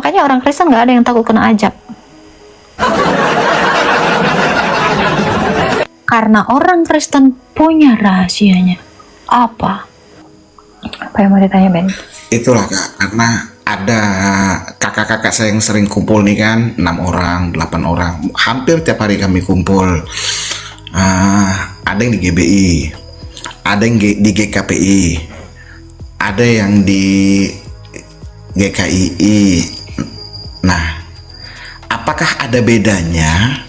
Makanya orang Kristen nggak ada yang takut kena ajab. Karena orang Kristen punya rahasianya. Apa? Apa yang mau ditanya, Ben? Itulah Kak, karena ada kakak-kakak saya yang sering kumpul nih kan, 6 orang, 8 orang, hampir tiap hari kami kumpul. Ada yang di GBI, ada yang di GKPI, ada yang di GKII. Nah, apakah ada bedanya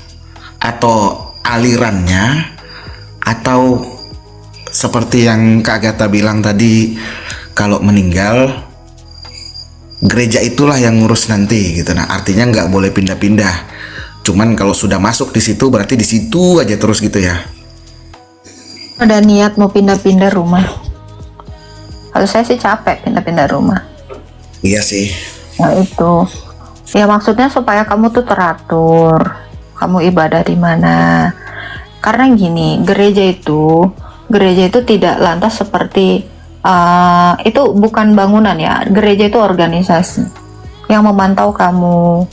atau alirannya, atau seperti yang Kak Agatha bilang tadi, kalau meninggal gereja itulah yang ngurus nanti gitu. Nah, artinya nggak boleh pindah-pindah. Cuman kalau sudah masuk di situ berarti di situ aja terus gitu ya. Ada niat mau pindah-pindah rumah? Kalau saya sih capek pindah-pindah rumah. Iya sih. Nah itu, ya maksudnya supaya kamu tuh teratur, kamu ibadah di mana. Karena gini, gereja itu tidak lantas seperti itu bukan bangunan ya. Gereja itu organisasi yang memantau kamu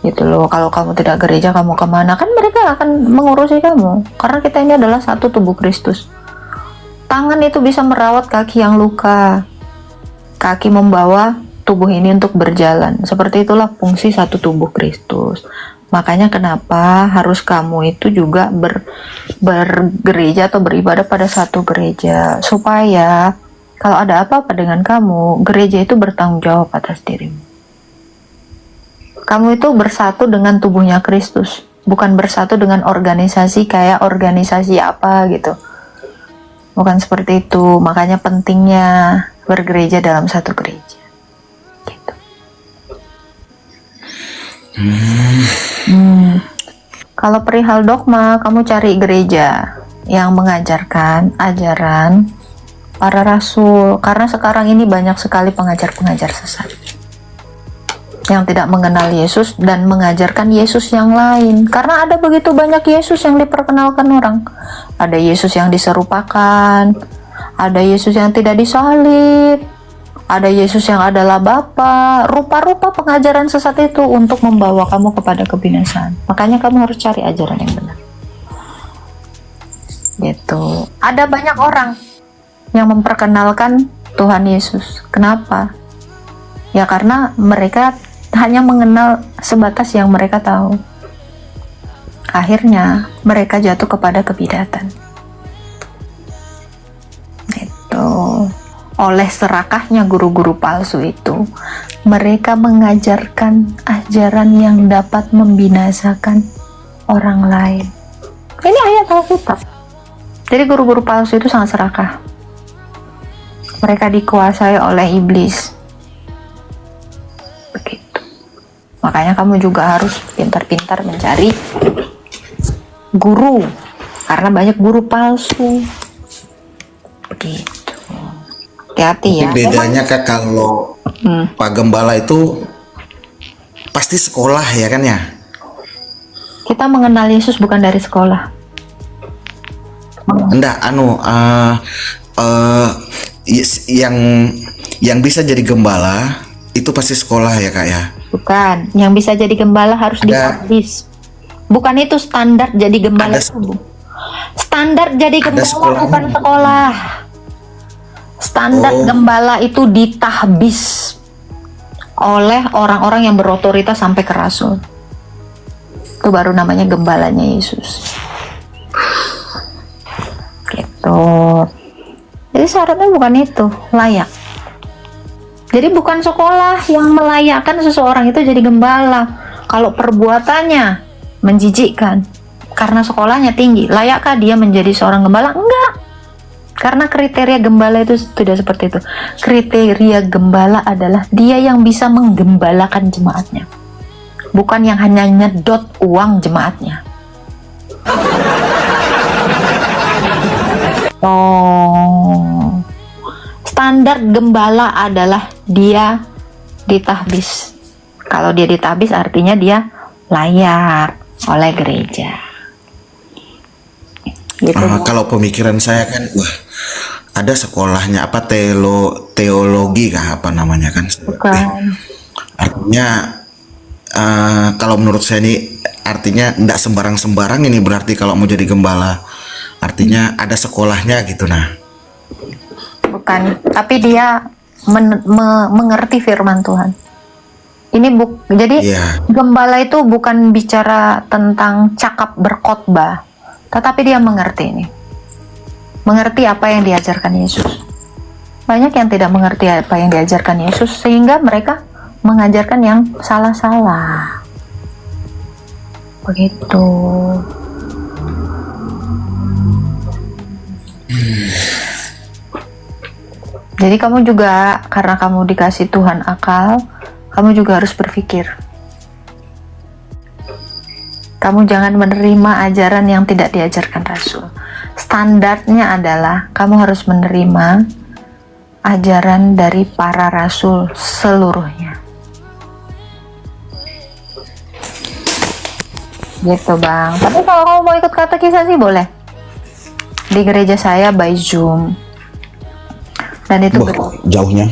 gitu loh. Kalau kamu tidak gereja, kamu kemana? Kan mereka akan mengurusi kamu. Karena kita ini adalah satu tubuh Kristus. Tangan itu bisa merawat kaki yang luka. Kaki membawa tubuh ini untuk berjalan. Seperti itulah fungsi satu tubuh Kristus. Makanya kenapa harus kamu itu juga bergereja atau beribadah pada satu gereja. Supaya kalau ada apa-apa dengan kamu, gereja itu bertanggung jawab atas dirimu. Kamu itu bersatu dengan tubuhnya Kristus, bukan bersatu dengan organisasi kayak organisasi apa gitu. Bukan seperti itu. Makanya pentingnya bergereja dalam satu gereja. Gitu. Kalau perihal dogma, kamu cari gereja yang mengajarkan ajaran para rasul, karena sekarang ini banyak sekali pengajar-pengajar sesat yang tidak mengenal Yesus dan mengajarkan Yesus yang lain. Karena ada begitu banyak Yesus yang diperkenalkan orang. Ada Yesus yang diserupakan, ada Yesus yang tidak disalib, ada Yesus yang adalah Bapa. Rupa-rupa pengajaran sesat itu untuk membawa kamu kepada kebinasaan. Makanya kamu harus cari ajaran yang benar. Gitu. Ada banyak orang yang memperkenalkan Tuhan Yesus. Kenapa? Ya karena mereka hanya mengenal sebatas yang mereka tahu. Akhirnya mereka jatuh kepada kebidatan. Itu oleh serakahnya guru-guru palsu itu, mereka mengajarkan ajaran yang dapat membinasakan orang lain. Ini ayat Alkitab. Jadi guru-guru palsu itu sangat serakah. Mereka dikuasai oleh iblis. Begitu. Makanya kamu juga harus pintar-pintar mencari guru, karena banyak guru palsu. Begitu. Hati-hati ya. Bedanya Kak, kalau Pak Gembala itu pasti sekolah ya kan ya? Kita mengenal Yesus bukan dari sekolah. Enggak, yang bisa jadi gembala itu pasti sekolah ya Kak ya? Bukan, yang bisa jadi gembala harus dihabis. Bukan itu standar jadi gembala itu. Standar jadi gembala bukan sekolah. Standar gembala itu ditahbis oleh orang-orang yang berotoritas sampai ke rasul. Itu baru namanya gembalanya Yesus. Gitu. Jadi syaratnya bukan itu, layak. Jadi bukan sekolah yang melayakkan seseorang itu jadi gembala. Kalau perbuatannya menjijikkan, karena sekolahnya tinggi, layakkah dia menjadi seorang gembala? Enggak. Karena kriteria gembala itu tidak seperti itu. Kriteria gembala adalah dia yang bisa menggembalakan jemaatnya, bukan yang hanya nyedot uang jemaatnya. Standar gembala adalah dia ditahbis. Kalau dia ditahbis artinya dia layak oleh gereja. Gitu. Kalau pemikiran saya kan, wah, ada sekolahnya apa teologi kah apa namanya kan? Bukan. Artinya kalau menurut saya ini artinya tidak sembarang-sembarang ini, berarti kalau mau jadi gembala artinya ada sekolahnya gitu. Nah, Bukan, tapi dia mengerti firman Tuhan. Ini jadi iya. gembala itu bukan bicara tentang cakap berkhotbah, tetapi dia mengerti ini. Mengerti apa yang diajarkan Yesus. Banyak yang tidak mengerti apa yang diajarkan Yesus sehingga mereka mengajarkan yang salah-salah. Begitu. Jadi kamu juga, karena kamu dikasih Tuhan akal, kamu juga harus berpikir. Kamu jangan menerima ajaran yang tidak diajarkan Rasul. Standarnya adalah kamu harus menerima ajaran dari para Rasul seluruhnya. Gitu Bang. Tapi kalau kamu mau ikut katekisasi sih boleh. Di gereja saya by Zoom. Dan itu Jauhnya.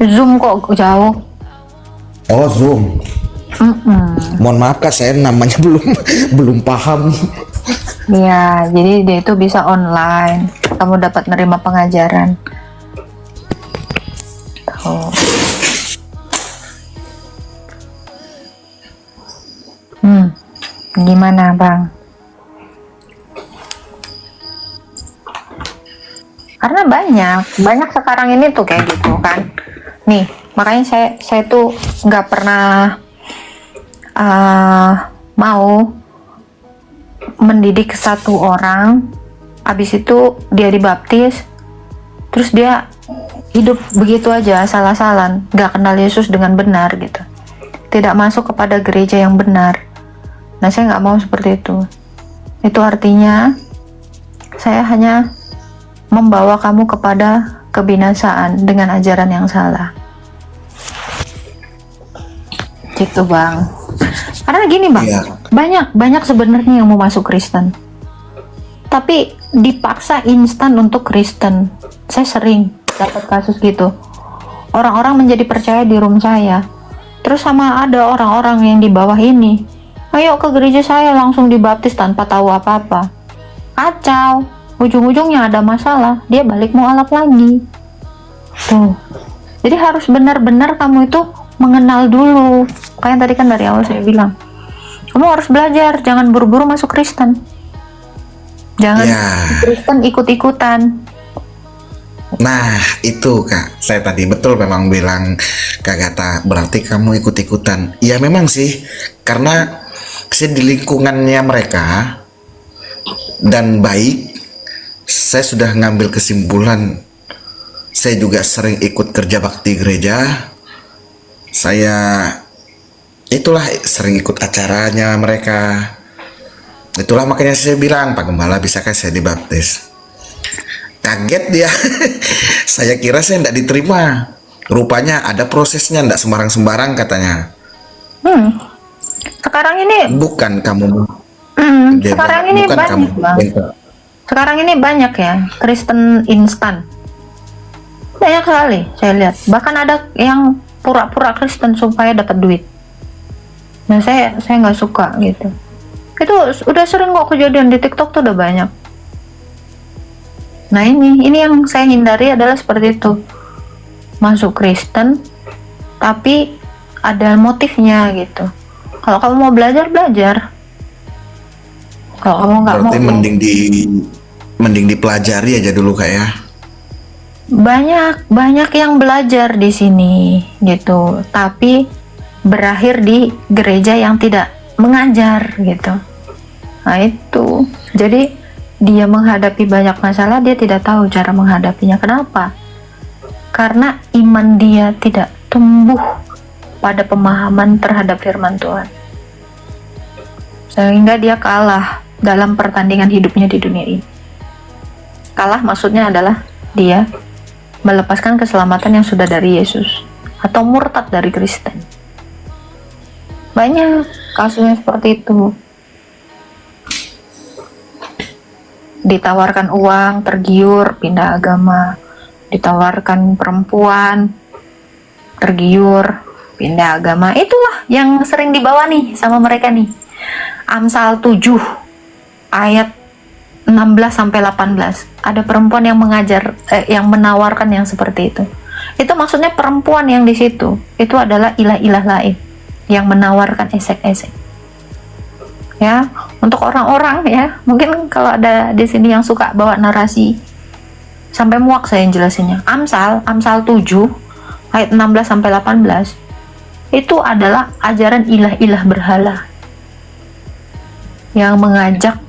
Zoom kok jauh. Oh, Zoom. Mohon maaf Kak, saya namanya belum paham. Iya, jadi dia itu bisa online. Kamu dapat nerima pengajaran. Tuh. Gimana Bang? Karena banyak sekarang ini tuh kayak gitu kan. Nih, makanya saya tuh nggak pernah mau mendidik satu orang, abis itu dia dibaptis, terus dia hidup begitu aja salah-salan, nggak kenal Yesus dengan benar gitu, tidak masuk kepada gereja yang benar. Nah, saya nggak mau seperti itu. Itu artinya saya hanya membawa kamu kepada kebinasaan dengan ajaran yang salah. Gitu Bang. Karena gini Bang, Iya. banyak sebenarnya yang mau masuk Kristen, tapi dipaksa instan untuk Kristen. Saya sering dapat kasus gitu. Orang-orang menjadi percaya di room saya, terus sama ada orang-orang yang di bawah ini, ayo ke gereja saya langsung dibaptis tanpa tahu apa-apa. Kacau. Ujung-ujungnya ada masalah, dia balik mualaf lagi. Tuh. Jadi harus benar-benar kamu itu mengenal dulu. Kayak tadi kan dari awal saya bilang, kamu harus belajar, jangan buru-buru masuk Kristen. Jangan Kristen ikut-ikutan. Nah, itu Kak, saya tadi betul memang bilang Kak Gata, berarti kamu ikut-ikutan. Ya memang sih, karena saya di lingkungannya mereka dan baik, saya sudah ngambil kesimpulan. Saya juga sering ikut kerja bakti gereja. Saya itulah sering ikut acaranya mereka. Itulah makanya saya bilang, Pak Gembala, bisakah saya dibaptis? Kaget dia. Saya kira saya tidak diterima. Rupanya ada prosesnya, tidak sembarang-sembarang katanya. Sekarang ini Bukan kamu. sekarang ini bukan banyak kamu. Bang. Sekarang ini banyak ya Kristen instan. Banyak sekali saya lihat. Bahkan ada yang pura-pura Kristen supaya dapat duit. Nah, saya nggak suka gitu. Itu udah sering kok kejadian di TikTok tuh udah banyak. Nah, ini yang saya hindari adalah seperti itu. Masuk Kristen tapi ada motifnya gitu. Kalau kamu mau belajar, belajar. Kalau kamu nggak mau, Berarti mending dipelajari aja dulu Kak ya. banyak yang belajar di sini gitu, tapi berakhir di gereja yang tidak mengajar gitu. Nah itu, jadi dia menghadapi banyak masalah, dia tidak tahu cara menghadapinya. Kenapa? Karena iman dia tidak tumbuh pada pemahaman terhadap firman Tuhan, sehingga dia kalah dalam pertandingan hidupnya di dunia ini. Kalah maksudnya adalah dia melepaskan keselamatan yang sudah dari Yesus atau murtad dari Kristen. Banyak kasusnya seperti itu. Ditawarkan uang, tergiur, pindah agama. Ditawarkan perempuan, tergiur, pindah agama. Itulah yang sering dibawa nih sama mereka nih. Amsal 7 ayat 16 sampai 18. Ada perempuan yang yang menawarkan yang seperti itu. Itu maksudnya perempuan yang di situ itu adalah ilah-ilah lain yang menawarkan esek-esek. Ya, untuk orang-orang ya, mungkin kalau ada di sini yang suka bawa narasi sampai muak saya yang jelasinnya. Amsal 7 ayat 16 sampai 18 itu adalah ajaran ilah-ilah berhala yang mengajak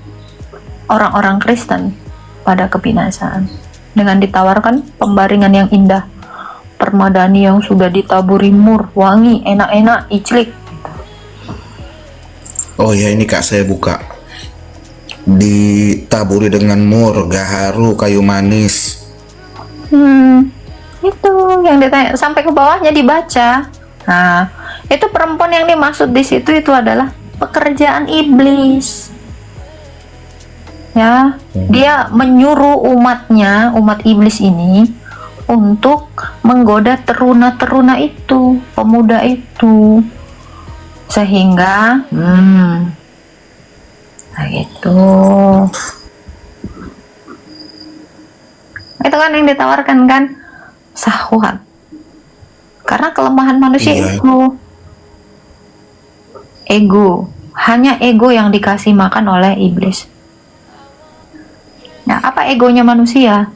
orang-orang Kristen pada kebinasaan dengan ditawarkan pembaringan yang indah, permadani yang sudah ditaburi mur, wangi, enak-enak, iclik. Oh ya, ini Kak, saya buka. Ditaburi dengan mur, gaharu, kayu manis. Itu yang ditanya sampai ke bawahnya dibaca. Nah, itu perempuan yang dimaksud di situ itu adalah pekerjaan iblis. Ya, dia menyuruh umatnya, umat iblis ini untuk menggoda teruna-teruna itu, pemuda itu. Sehingga nah gitu. Itu kan yang ditawarkan kan, syahwat. Karena kelemahan manusia itu ego, hanya ego yang dikasih makan oleh iblis. Nah, apa egonya manusia?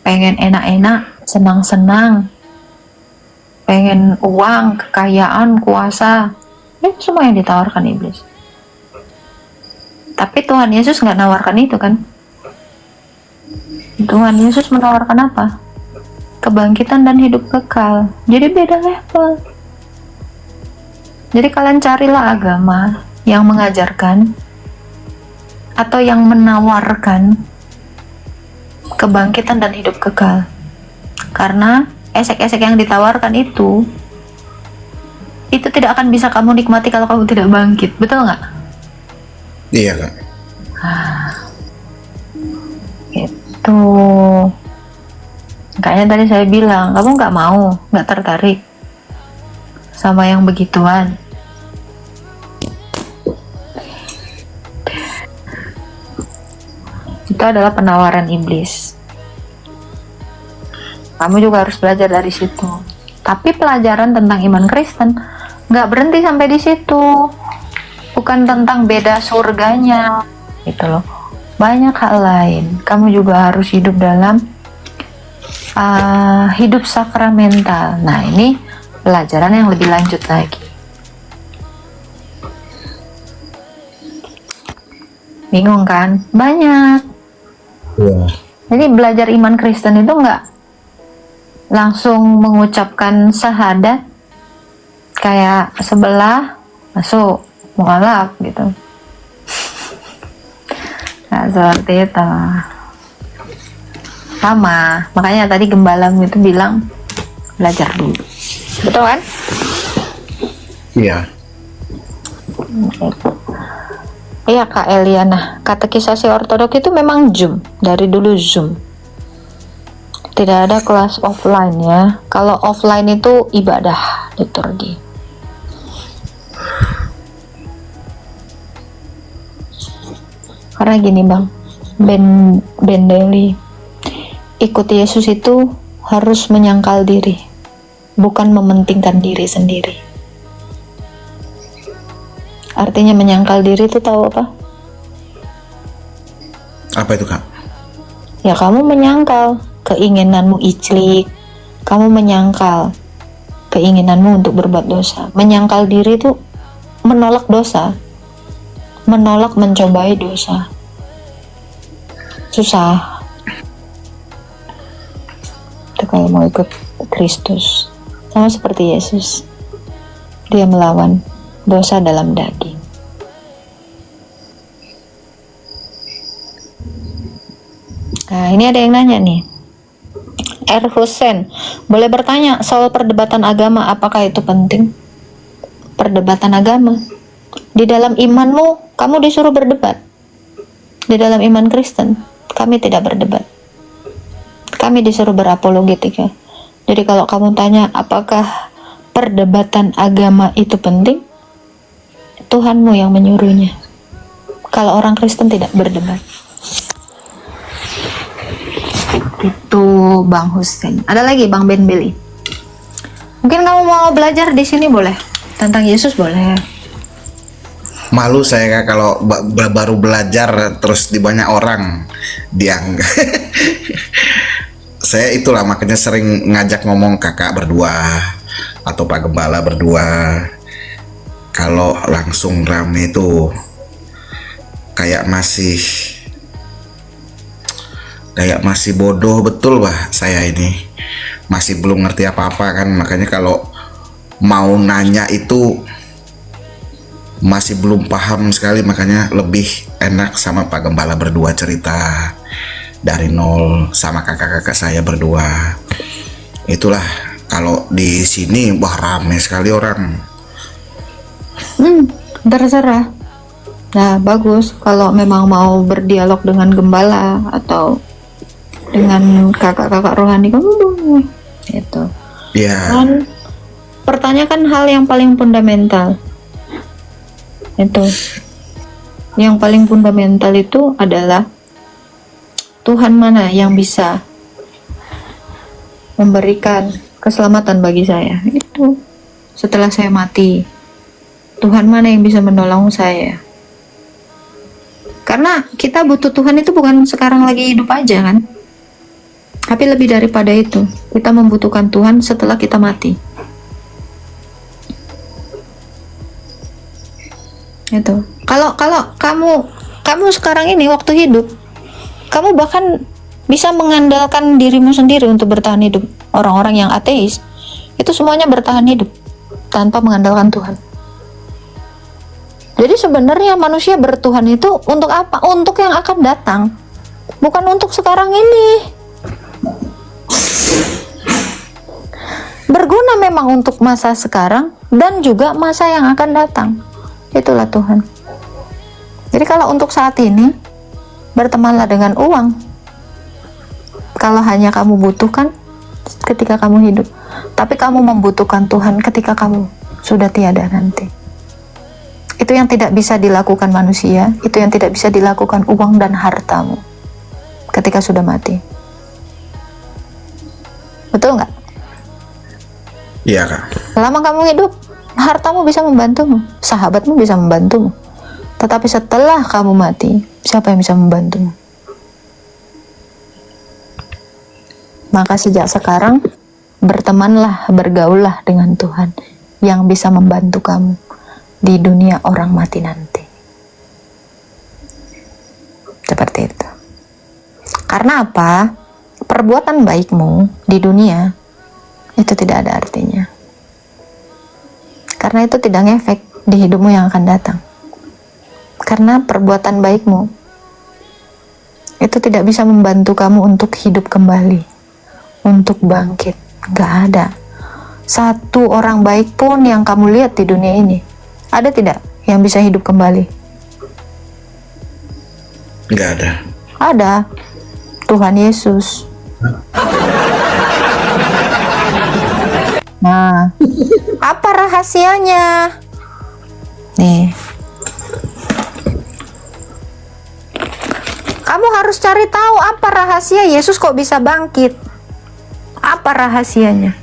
Pengen enak-enak, senang-senang, pengen uang, kekayaan, kuasa. Itu semua yang ditawarkan iblis. Tapi Tuhan Yesus nggak nawarkan itu kan? Tuhan Yesus menawarkan apa? Kebangkitan dan hidup kekal. Jadi beda level. Jadi kalian carilah agama yang mengajarkan atau yang menawarkan kebangkitan dan hidup kekal. Karena esek-esek yang ditawarkan itu tidak akan bisa kamu nikmati kalau kamu tidak bangkit. Betul nggak? Iya Kak. Gitu. Kayaknya tadi saya bilang kamu nggak tertarik sama yang begituan. Itu adalah penawaran iblis. Kamu juga harus belajar dari situ. Tapi pelajaran tentang iman Kristen nggak berhenti sampai di situ. Bukan tentang beda surganya, gitu loh. Banyak hal lain. Kamu juga harus hidup dalam hidup sakramental. Nah, ini pelajaran yang lebih lanjut lagi. Bingung kan? Banyak. Yeah. Jadi belajar iman Kristen itu nggak langsung mengucapkan syahadat kayak sebelah masuk mualaf gitu. Nah, seperti itu. Sama, makanya tadi gembalamu itu bilang belajar dulu. Betul kan? Iya. Iya Kak Eliana, katekisasi ortodok itu memang Zoom, dari dulu Zoom. Tidak ada kelas offline ya. Kalau offline itu ibadah liturgi. Karena gini Bang, Ben Deli, ikut Yesus itu harus menyangkal diri, bukan mementingkan diri sendiri. Artinya menyangkal diri itu tahu apa? Apa itu Kak? Ya kamu menyangkal keinginanmu iclik, kamu menyangkal keinginanmu untuk berbuat dosa. Menyangkal diri itu menolak dosa, menolak mencobai dosa. Susah. Itu kalau mau ikut Kristus, sama seperti Yesus, dia melawan dosa dalam daging. Nah, ini ada yang nanya nih. R. Hussein, boleh bertanya soal perdebatan agama, apakah itu penting? Perdebatan agama. Di dalam imanmu, kamu disuruh berdebat. Di dalam iman Kristen, kami tidak berdebat. Kami disuruh berapologetika. Jadi kalau kamu tanya apakah perdebatan agama itu penting, Tuhanmu yang menyuruhnya. Kalau orang Kristen tidak berdebat. Itu Bang Hussein. Ada lagi Bang Ben Billy. Mungkin kamu mau belajar di sini boleh. Tentang Yesus boleh. Malu saya Kak kalau baru belajar terus di banyak orang dianggap. Saya itulah makanya sering ngajak ngomong kakak berdua atau Pak Gembala berdua. Kalau langsung rame itu kayak masih bodoh betul bah, saya ini masih belum ngerti apa-apa kan, makanya kalau mau nanya itu masih belum paham sekali, makanya lebih enak sama Pak Gembala berdua cerita dari nol sama kakak-kakak saya berdua. Itulah kalau di sini wah rame sekali orang. Terserah. Nah, bagus kalau memang mau berdialog dengan gembala atau dengan kakak-kakak rohani kamu boleh. Itu. Ya. Dan pertanyakan hal yang paling fundamental. Itu. Yang paling fundamental itu adalah Tuhan mana yang bisa memberikan keselamatan bagi saya. Itu. Setelah saya mati. Tuhan mana yang bisa menolong saya? Karena kita butuh Tuhan itu bukan sekarang lagi hidup aja kan? Tapi lebih daripada itu, kita membutuhkan Tuhan setelah kita mati. Itu. Kalau kamu sekarang ini waktu hidup, kamu bahkan bisa mengandalkan dirimu sendiri untuk bertahan hidup. Orang-orang yang ateis itu semuanya bertahan hidup tanpa mengandalkan Tuhan. Jadi sebenarnya manusia bertuhan itu untuk apa? Untuk yang akan datang, bukan untuk sekarang ini. Berguna memang untuk masa sekarang dan juga masa yang akan datang. Itulah Tuhan. Jadi kalau untuk saat ini, bertemanlah dengan uang. Kalau hanya kamu butuhkan ketika kamu hidup, tapi kamu membutuhkan Tuhan ketika kamu sudah tiada nanti. Itu yang tidak bisa dilakukan manusia, itu yang tidak bisa dilakukan uang dan hartamu ketika sudah mati. Betul nggak? Iya Kak. Selama kamu hidup, hartamu bisa membantumu, sahabatmu bisa membantumu. Tetapi setelah kamu mati, siapa yang bisa membantumu? Maka sejak sekarang, bertemanlah, bergaullah dengan Tuhan yang bisa membantu kamu di dunia orang mati nanti. Seperti itu. Karena apa? Perbuatan baikmu di dunia itu tidak ada artinya. Karena itu tidak ngefek di hidupmu yang akan datang. Karena perbuatan baikmu itu tidak bisa membantu kamu untuk hidup kembali, untuk bangkit. Gak ada satu orang baik pun yang kamu lihat di dunia ini, ada tidak yang bisa hidup kembali? Nggak ada. Ada. Tuhan Yesus. Nah, apa rahasianya? Nih. Kamu harus cari tahu apa rahasia Yesus kok bisa bangkit. Apa rahasianya?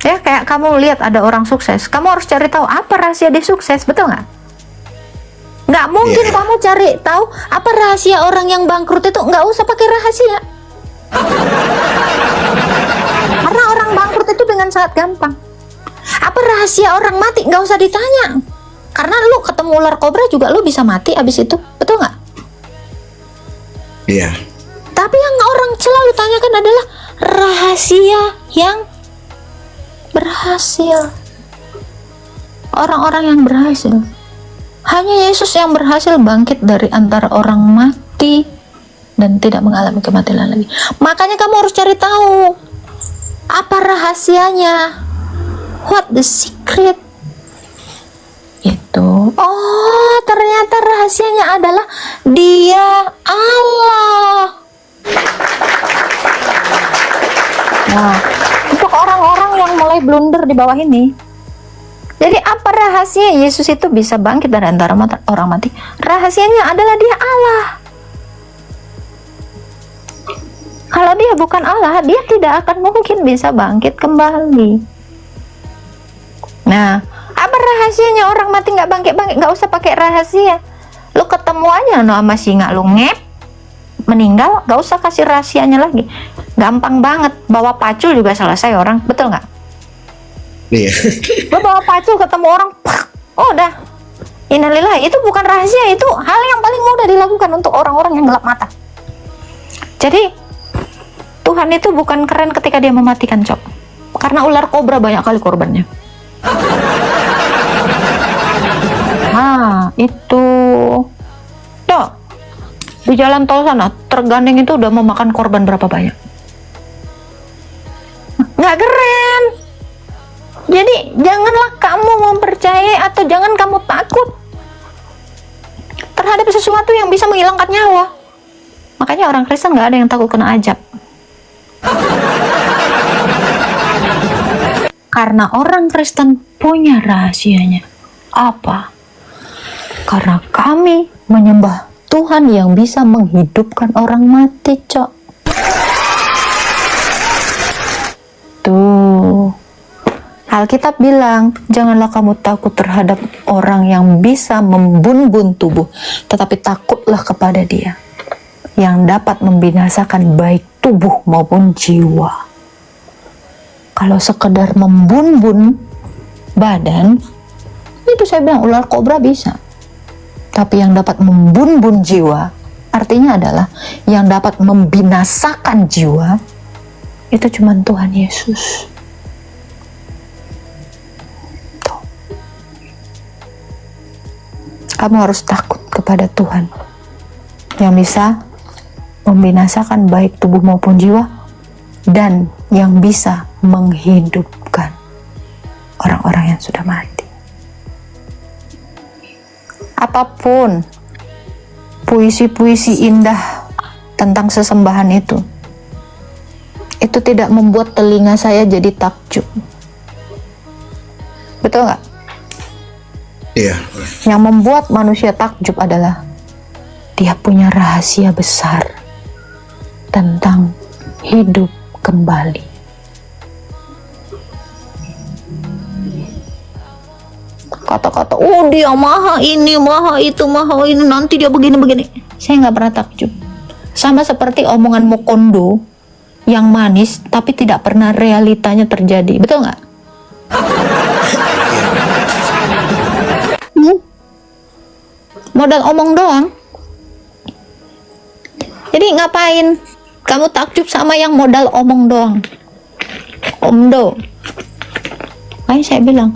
Ya, kayak kamu lihat ada orang sukses, kamu harus cari tahu apa rahasia dia sukses, betul nggak? Nggak mungkin kamu cari tahu apa rahasia orang yang bangkrut itu, nggak usah pakai rahasia. Karena orang bangkrut itu dengan sangat gampang. Apa rahasia orang mati, nggak usah ditanya. Karena lu ketemu ular kobra juga lu bisa mati abis itu, betul nggak? Iya. Tapi yang orang selalu tanyakan adalah rahasia yang berhasil. Orang-orang yang berhasil. Hanya Yesus yang berhasil bangkit dari antara orang mati dan tidak mengalami kematian lagi. Makanya kamu harus cari tahu apa rahasianya. What the secret? Itu. Oh, ternyata rahasianya adalah Dia Allah. Nah, untuk orang-orang yang mulai mulai blunder di bawah ini. Jadi apa rahasia Yesus itu bisa bangkit dari antara orang mati? Rahasianya adalah dia Allah. Kalau dia bukan Allah, dia tidak akan mungkin bisa bangkit kembali. Nah, apa rahasianya orang mati nggak bangkit-bangkit? Nggak usah pakai rahasia. Lu ketemu aja no sama singa, lu ngep, meninggal, nggak usah kasih rahasianya lagi. Gampang banget, bawa pacul juga selesai orang, betul nggak? Iya. Lu bawa pacul ketemu orang, oh udah. Innalillahi, itu bukan rahasia, itu hal yang paling mudah dilakukan untuk orang-orang yang gelap mata. Jadi Tuhan itu bukan keren ketika dia mematikan, Cok. Karena ular kobra banyak kali korbannya. Nah, itu. Cok, di jalan tol sana, tergandeng itu udah memakan korban berapa banyak? Nggak keren. Jadi, janganlah kamu mempercayai atau jangan kamu takut terhadap sesuatu yang bisa menghilangkan nyawa. Makanya orang Kristen nggak ada yang takut kena ajab. Karena orang Kristen punya rahasianya. Apa? Karena kami menyembah Tuhan yang bisa menghidupkan orang mati, Cok. Tuh. Alkitab bilang, janganlah kamu takut terhadap orang yang bisa membun-bun tubuh, tetapi takutlah kepada Dia yang dapat membinasakan baik tubuh maupun jiwa. Kalau sekedar membun-bun badan, itu saya bilang ular kobra bisa. Tapi yang dapat membun-bun jiwa, artinya adalah yang dapat membinasakan jiwa, itu cuma Tuhan Yesus. Tuh. Kamu harus takut kepada Tuhan yang bisa membinasakan baik tubuh maupun jiwa, dan yang bisa menghidupkan orang-orang yang sudah mati. Apapun puisi-puisi indah tentang sesembahan itu tidak membuat telinga saya jadi takjub. Betul nggak? Iya. Yang membuat manusia takjub adalah dia punya rahasia besar tentang hidup kembali. Kata-kata, oh dia maha ini, maha itu, maha ini, nanti dia begini-begini. Saya nggak pernah takjub. Sama seperti omongan Mokondo yang manis, tapi tidak pernah realitanya terjadi. Betul nggak? Modal omong doang. Jadi ngapain kamu takjub sama yang modal omong doang? Omdo. Makanya saya bilang,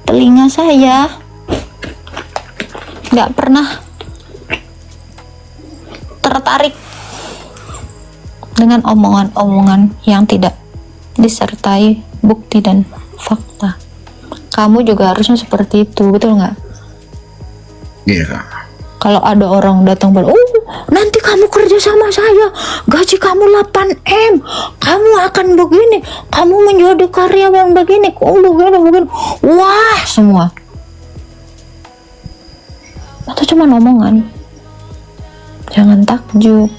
telinga saya nggak pernah tertarik dengan omongan-omongan yang tidak disertai bukti dan fakta. Kamu juga harusnya seperti itu, betul nggak? Iya, Kak. Kalau ada orang datang bilang, oh nanti kamu kerja sama saya, gaji kamu 8M, kamu akan begini, kamu menjadi karyawan begini, kamu begini, wah semua. Atau cuma omongan. Jangan takjub.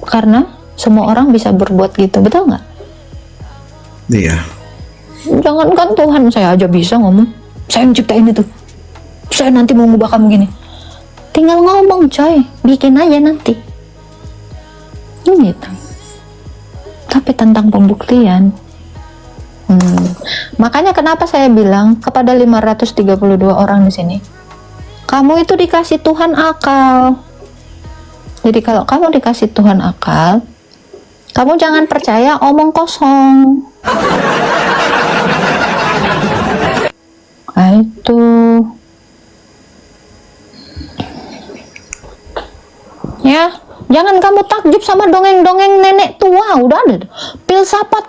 Karena semua orang bisa berbuat gitu, betul nggak? Iya. Jangankan Tuhan, saya aja bisa ngomong, saya yang ciptain itu, saya nanti mau ngubah kamu gini. Tinggal ngomong coy, bikin aja nanti. Gitu. Tapi tentang pembuktian, makanya kenapa saya bilang kepada 532 orang di sini, kamu itu dikasih Tuhan akal. Jadi kalau kamu dikasih Tuhan akal, kamu jangan percaya omong kosong. Nah itu. Ya, jangan kamu takjub sama dongeng-dongeng nenek tua. Udah ada filsafat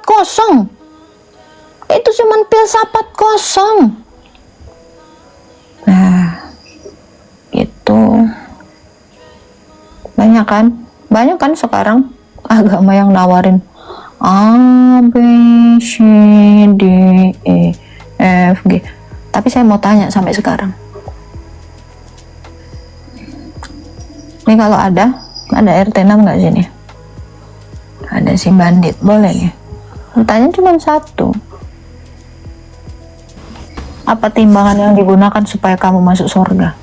kosong. Itu cuman filsafat kosong. Nah, gitu. Banyak kan sekarang agama yang nawarin A, B, C, D, E, F, G. Tapi saya mau tanya sampai sekarang. Ini kalau ada RT 6 nggak sini? Ada si bandit, boleh nih. Pertanyaan cuma satu. Apa timbangan yang digunakan supaya kamu masuk surga?